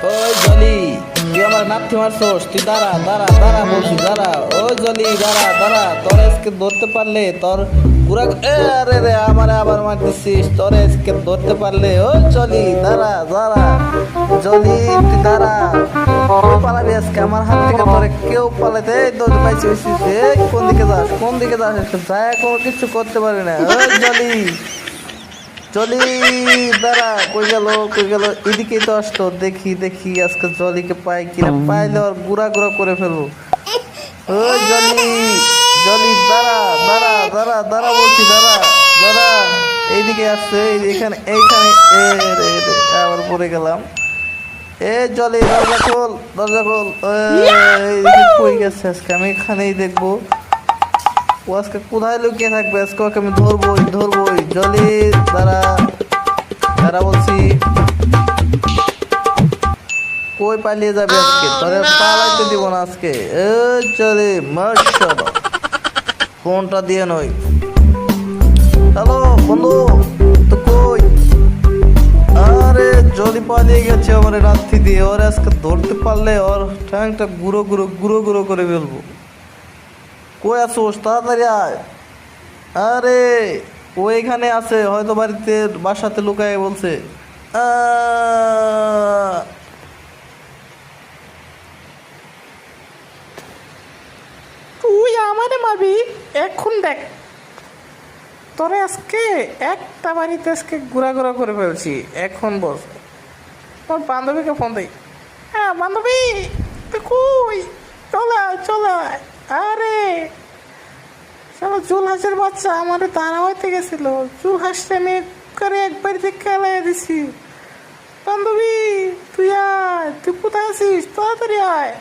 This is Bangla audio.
ওই জলি, তুই আমার নাতি মারছস, তুই দাঁড়া দাঁড়া দাঁড়া বলছি দাঁড়া। ওই জলি দাঁড়া দাঁড়া, তোর আজকে ধরতে পারলে তোর পুরা আরে রে আমারে আবার মারতেছিস, তোর আজকে ধরতে পারলে। ওই জলি দাঁড়া দাঁড়া, জলি তুই দাঁড়া। তুই পালাবি আজকে আমার হাত থেকে, তোরে কেউ পালাতে দৌড়ে পাইছিস। কোন দিকে যাস, কোন দিকে যাস, একটু যায় কোনো কিছু করতে পারবি না। ওই জলি জলি দাঁড়া, কই গেল কই গেল, এদিকেই তো আসতো। দেখি দেখি আজকে জলিকে পাই কিনা, পাইলে ওর গুড়া গুড়া করে ফেলবো। ওই জলি, জলি দাঁড়া দাঁড়া দাঁড়া দাঁড়া বলছি দাঁড়া দাঁড়া। এইদিকে আসছে, এইখানে এইখানে আবার পড়ে গেলাম। এ জলি দরজা খোল, দরজা খোল। কই গেছে আজকে, আমি এখানেই দেখবো ও আজকে কোথায় লুকিয়ে থাকবে। আজকে ওকে আমি ধরবোই ধরবোই। জলি দাঁড়া দাঁড়া বলছি, কই পালিয়ে যাবে আজকে, তোরে পালাইতে দিব না আজকে। এ জলি মাশাআল্লাহ, ফোনটা দিয়ে নই। হ্যালো বন্ধু, তো কই? আরে জলি পালিয়ে গেছে আমার রাত্রি দিয়ে। ওর আজকে ধরতে পারলে ওর ঠ্যাংটা গুঁড়ো গুঁড়ো গুঁড়ো গুঁড়ো করে ফেলবো। কই আসোস, তাড়াতাড়ি আয়। আরে ও এখানে আছে, হয়তো বাড়িতে বাসাতে লুকায় বলছে। তুই আমারে মারবি এখন? দেখ তোরে আজকে একটা বাড়িতে আজকে ঘোরা ঘোরা করে ফেলছি। এখন বস, তোর বান্ধবীকে ফোন দিই। হ্যাঁ বান্ধবী, তুই কই? চলে আয় চলে আয়। আরে চলো, চুল হাঁসের বাচ্চা আমাদের তারা হইতে গেছিল। চুল হাঁসটা আমি করে একবার থেকে খেলাই দিছি। বান্ধবী তুই আয়, তুই কোথায় আছিস? তাড়াতাড়ি আয়।